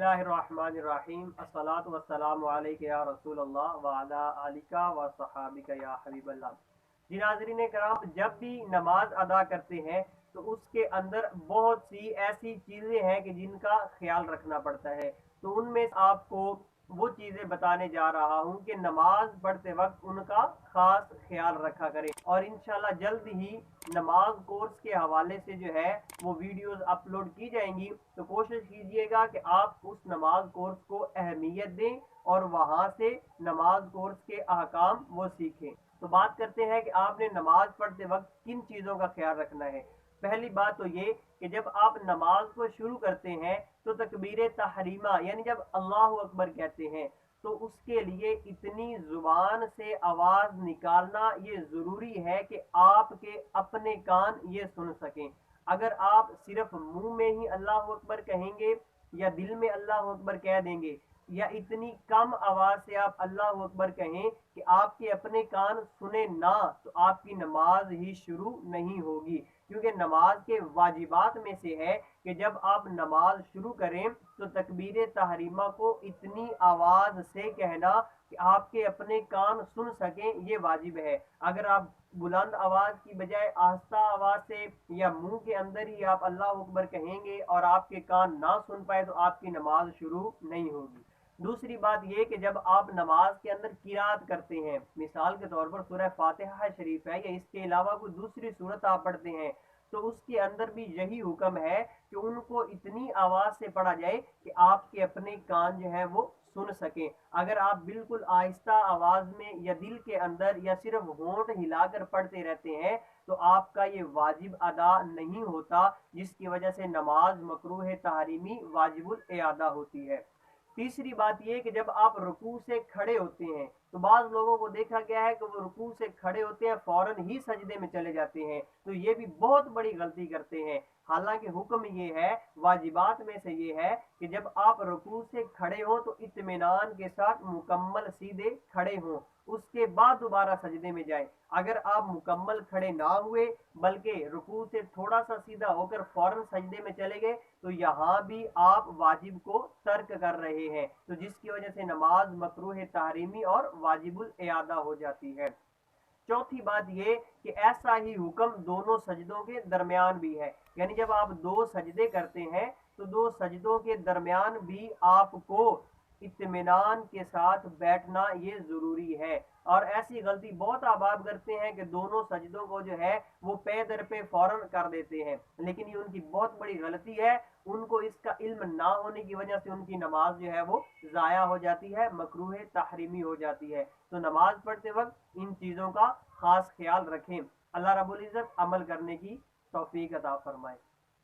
बिस्मिल्लाहिर्रहमानिर्रहीम अस्सलातु वस्सलामु अलैका या रसूल अल्लाह व अला आलिका व सहाबिका या हबीब अल्लाह। जी नाज़रीन कराम, जब भी नमाज अदा करते हैं तो उसके अंदर बहुत सी ऐसी चीज़ें हैं कि जिनका ख्याल रखना पड़ता है। तो उनमें आपको वो चीज़ें बताने जा रहा हूँ कि नमाज पढ़ते वक्त उनका खास ख्याल रखा करें। और इंशाल्लाह जल्द ही नमाज कोर्स के हवाले से जो है वो वीडियोस अपलोड की जाएंगी, तो कोशिश कीजिएगा कि आप उस नमाज कोर्स को अहमियत दें और वहाँ से नमाज कोर्स के अहकाम वो सीखें। तो बात करते हैं कि आपने नमाज पढ़ते वक्त किन चीज़ों का ख्याल रखना है। पहली बात तो ये कि जब आप नमाज को शुरू करते हैं तो तकबीर तहरीमा यानी जब अल्लाह अकबर कहते हैं तो उसके लिए इतनी जुबान से आवाज निकालना ये जरूरी है कि आपके अपने कान ये सुन सकें। अगर आप सिर्फ मुंह में ही अल्लाह अकबर कहेंगे या दिल में अल्लाह अकबर कह देंगे या इतनी कम आवाज से आप अल्लाह अकबर कहें कि आपके अपने कान सुने ना, तो आपकी नमाज ही शुरू नहीं होगी। क्योंकि नमाज के वाजिबात में से है कि जब आप नमाज शुरू करें तो तकबीर तहरीमा को इतनी आवाज से कहना कि आपके अपने कान सुन सकें, ये वाजिब है। अगर आप बुलंद आवाज की बजाय आहिस्ता आवाज से या मुंह के अंदर ही आप अल्लाह अकबर कहेंगे और आपके कान ना सुन पाए तो आपकी नमाज शुरू नहीं होगी। दूसरी बात ये कि जब आप नमाज के अंदर किरात करते हैं, मिसाल के तौर पर सूरह फातिहा शरीफ है या इसके अलावा कोई दूसरी सूरत आप पढ़ते हैं, तो उसके अंदर भी यही हुक्म है कि उनको इतनी आवाज से पढ़ा जाए कि आपके अपने कान जो है वो सुन सकें। अगर आप बिल्कुल आहिस्ता आवाज में या दिल के अंदर या सिर्फ होंठ हिलाकर पढ़ते रहते हैं तो आपका ये वाजिब अदा नहीं होता, जिसकी वजह से नमाज मकरूह तहरीमी वाजिबुल इयादा होती है। तीसरी बात यह कि जब आप रुकू से खड़े होते हैं तो बाज लोगों को देखा गया है कि वो रुकू से खड़े होते हैं फौरन ही सजदे में चले जाते हैं, तो ये भी बहुत बड़ी गलती करते हैं। हालांकि हुक्म ये है, वाजिबात में से ये है कि जब आप रुकू से खड़े हो तो इत्मीनान के साथ मुकम्मल सीधे खड़े हों, उसके बाद दोबारा सजदे में जाएं। अगर आप मुकम्मल खड़े ना हुए बल्कि रुकू से थोड़ा सा सीधा होकर फौरन सजदे में चले गए तो यहाँ भी आप वाजिब को तर्क कर रहे हैं, तो जिसकी वजह से नमाज मकरूह तहरीमी और वाजिबुल इयादा हो जाती है। चौथी बात ये कि ऐसा ही हुक्म दोनों सजदों के दरमियान भी है, यानी जब आप दो सजदे करते हैं तो दो सजदों के दरमियान भी आपको इत्मीनान के साथ बैठना ये जरूरी है। और ऐसी गलती बहुत अहबाब करते हैं कि दोनों सजदों को जो है वो पे दर पे फौरन कर देते हैं, लेकिन ये उनकी बहुत बड़ी गलती है। उनको इसका इल्म ना होने की वजह से उनकी नमाज जो है वो ज़ाया हो जाती है, मकरूह तहरीमी हो जाती है। तो नमाज पढ़ते वक्त इन चीज़ों का खास ख्याल रखें। अल्लाह रब्बुल इज़्ज़त अमल करने की तौफीक अता फरमाए।